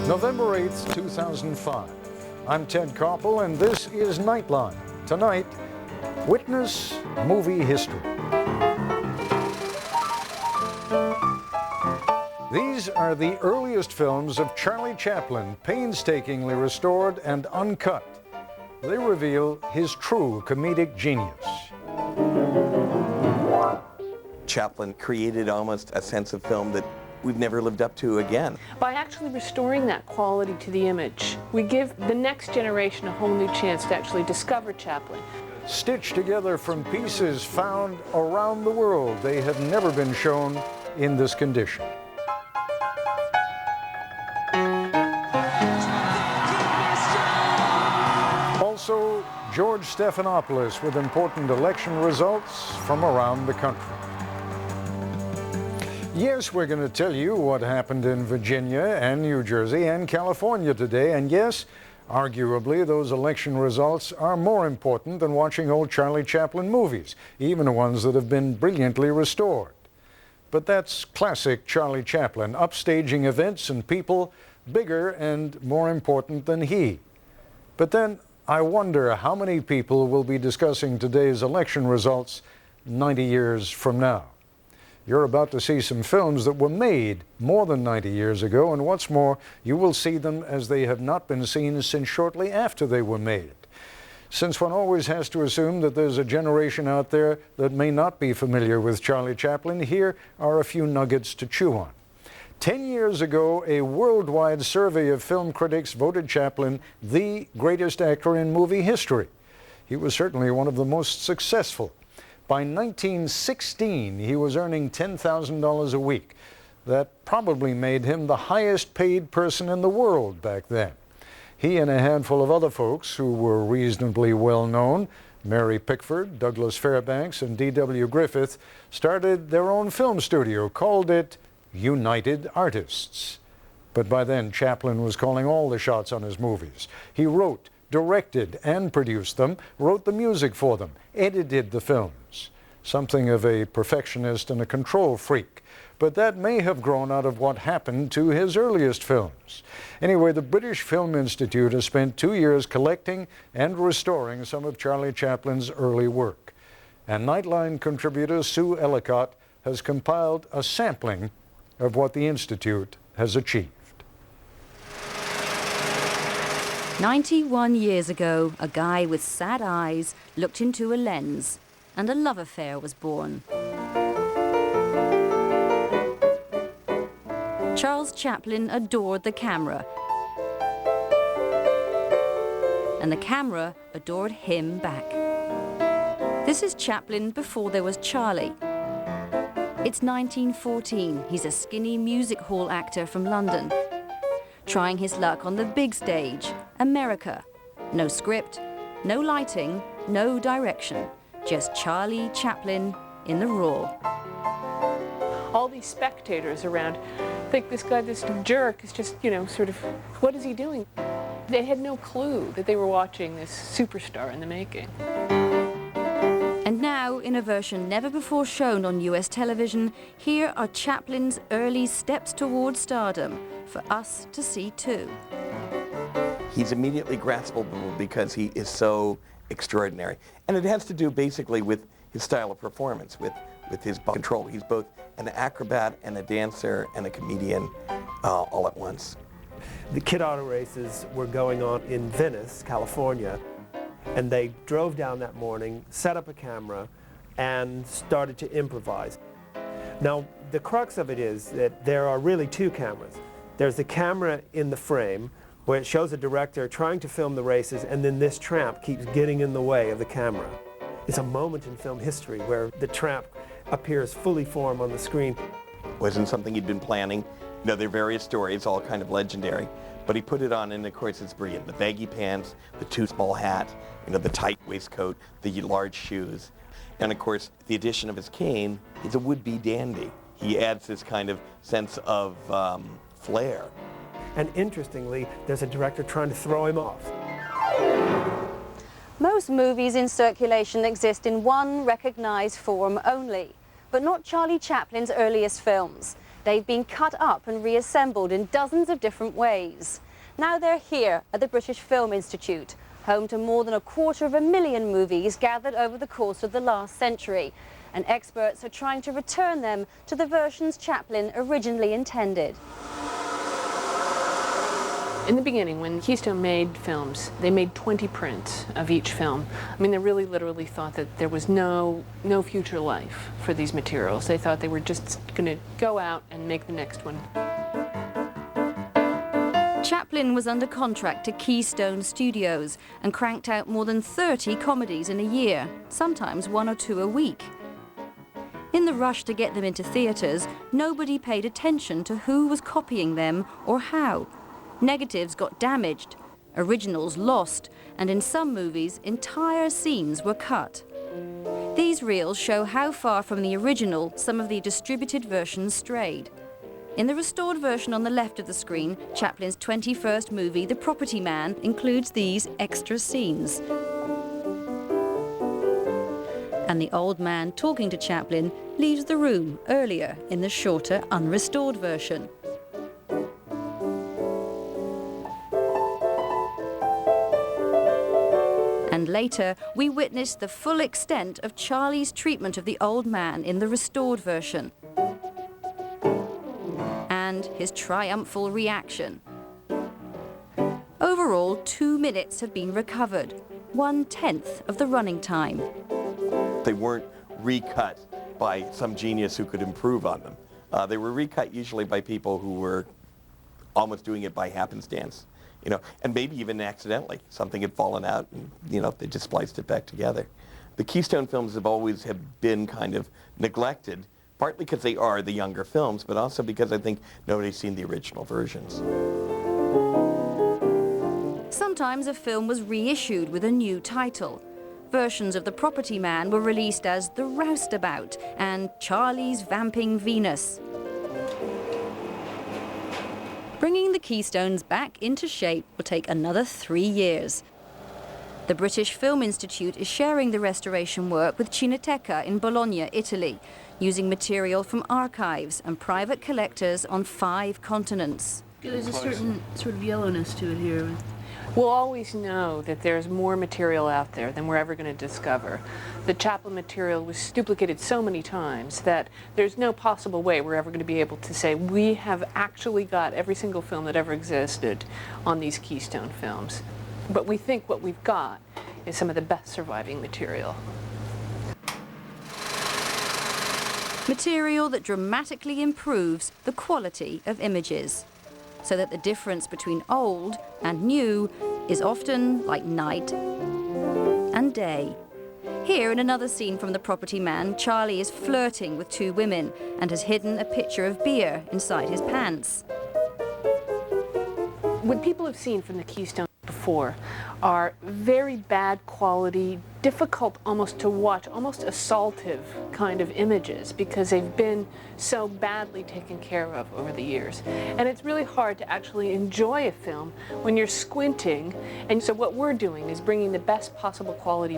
November 8th, 2005. I'm Ted Koppel, and this is Nightline. Tonight, witness movie history. These are the earliest films of Charlie Chaplin, painstakingly restored and uncut. They reveal his true comedic genius. Chaplin created almost a sense of film that we've never lived up to again. By actually restoring that quality to the image, we give the next generation a whole new chance to actually discover Chaplin. Stitched together from pieces found around the world, they have never been shown in this condition. Also, George Stephanopoulos with important election results from around the country. Yes, we're going to tell you what happened in Virginia and New Jersey and California today. And yes, arguably, those election results are more important than watching old Charlie Chaplin movies, even ones that have been brilliantly restored. But that's classic Charlie Chaplin, upstaging events and people bigger and more important than he. But then I wonder how many people will be discussing today's election results 90 years from now. You're about to see some films that were made more than 90 years ago, and what's more, you will see them as they have not been seen since shortly after they were made. Since one always has to assume that there's a generation out there that may not be familiar with Charlie Chaplin, here are a few nuggets to chew on. 10 years ago, a worldwide survey of film critics voted Chaplin the greatest actor in movie history. He was certainly one of the most successful. By 1916, he was earning $10,000 a week. That probably made him the highest paid person in the world back then. He and a handful of other folks who were reasonably well known, Mary Pickford, Douglas Fairbanks, and D.W. Griffith, started their own film studio, called it United Artists. But by then, Chaplin was calling all the shots on his movies. He wrote, directed, and produced them, wrote the music for them, edited the films. Something of a perfectionist and a control freak. But that may have grown out of what happened to his earliest films. Anyway, the British Film Institute has spent 2 years collecting and restoring some of Charlie Chaplin's early work. And Nightline contributor Sue Ellicott has compiled a sampling of what the Institute has achieved. 91 years ago, a guy with sad eyes looked into a lens, and a love affair was born. Charles Chaplin adored the camera, and the camera adored him back. This is Chaplin before there was Charlie. It's 1914. He's a skinny music hall actor from London, trying his luck on the big stage, America. No script, no lighting, no direction. Just Charlie Chaplin in the raw. All these spectators around think this guy, this jerk, is just, sort of, what is he doing? They had no clue that they were watching this superstar in the making. And now, in a version never before shown on US television, here are Chaplin's early steps towards stardom for us to see too. He's immediately graspable because he is so extraordinary. And it has to do basically with his style of performance, with his control. He's both an acrobat and a dancer and a comedian all at once. The kid auto races were going on in Venice, California, and they drove down that morning, set up a camera, and started to improvise. Now, the crux of it is that there are really two cameras. There's the camera in the frame, where it shows a director trying to film the races, and then this tramp keeps getting in the way of the camera. It's a moment in film history where the tramp appears fully formed on the screen. Wasn't something he'd been planning. There are various stories, all kind of legendary, but he put it on, and of course it's brilliant. The baggy pants, the too small hat, the tight waistcoat, the large shoes. And of course, the addition of his cane is a would-be dandy. He adds this kind of sense of flair. And interestingly, there's a director trying to throw him off. Most movies in circulation exist in one recognized form only, but not Charlie Chaplin's earliest films. They've been cut up and reassembled in dozens of different ways. Now they're here at the British Film Institute, home to more than 250,000 movies gathered over the course of the last century. And experts are trying to return them to the versions Chaplin originally intended. In the beginning, when Keystone made films, they made 20 prints of each film. I mean, they really literally thought that there was no future life for these materials. They thought they were just going to go out and make the next one. Chaplin was under contract to Keystone Studios and cranked out more than 30 comedies in a year, sometimes 1 or 2 a week. In the rush to get them into theatres, nobody paid attention to who was copying them or how. Negatives got damaged, originals lost, and in some movies, entire scenes were cut. These reels show how far from the original some of the distributed versions strayed. In the restored version on the left of the screen, Chaplin's 21st movie, The Property Man, includes these extra scenes. And the old man talking to Chaplin leaves the room earlier in the shorter, unrestored version. And later, we witnessed the full extent of Charlie's treatment of the old man in the restored version. And his triumphal reaction. Overall, 2 minutes have been recovered, 1/10 of the running time. They weren't recut by some genius who could improve on them. They were recut usually by people who were almost doing it by happenstance. You know, and maybe even accidentally. Something had fallen out and, you know, they just spliced it back together. The Keystone films have always been kind of neglected, partly because they are the younger films, but also because I think nobody's seen the original versions. Sometimes a film was reissued with a new title. Versions of The Property Man were released as The Roustabout and Charlie's Vamping Venus. Bringing the Keystones back into shape will take another 3 years. The British Film Institute is sharing the restoration work with Cineteca in Bologna, Italy, using material from archives and private collectors on 5 continents. There's a certain sort of yellowness to it here. We'll always know that there's more material out there than we're ever going to discover. The Chaplin material was duplicated so many times that there's no possible way we're ever going to be able to say we have actually got every single film that ever existed on these Keystone films. But we think what we've got is some of the best surviving material. Material that dramatically improves the quality of images, so that the difference between old and new is often like night and day. Here, in another scene from The Property Man, Charlie is flirting with 2 women and has hidden a pitcher of beer inside his pants. What people have seen from the Keystone before are very bad quality, difficult almost to watch, almost assaultive kind of images because they've been so badly taken care of over the years. And it's really hard to actually enjoy a film when you're squinting. And so what we're doing is bringing the best possible quality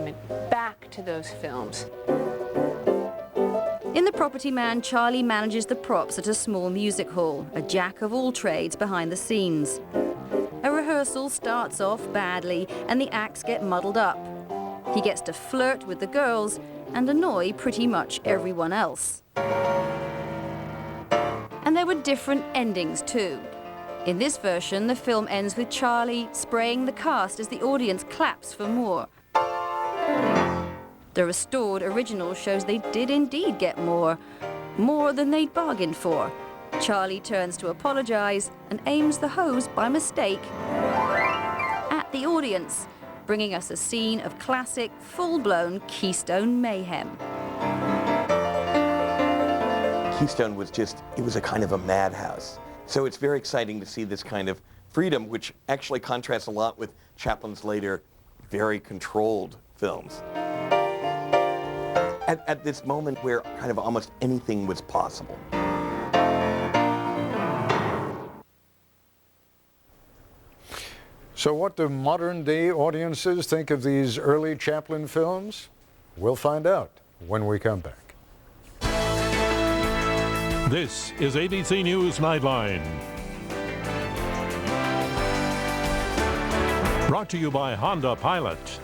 back to those films. In The Property Man, Charlie manages the props at a small music hall, a jack of all trades behind the scenes. A rehearsal starts off badly and the acts get muddled up. He gets to flirt with the girls and annoy pretty much everyone else. And there were different endings too. In this version, the film ends with Charlie spraying the cast as the audience claps for more. The restored original shows they did indeed get more than they'd bargained for. Charlie turns to apologize and aims the hose by mistake at the audience, bringing us a scene of classic, full-blown Keystone mayhem. Keystone was it was a kind of a madhouse. So it's very exciting to see this kind of freedom, which actually contrasts a lot with Chaplin's later very controlled films. At this moment where kind of almost anything was possible. So what do modern-day audiences think of these early Chaplin films? We'll find out when we come back. This is ABC News Nightline. Brought to you by Honda Pilot.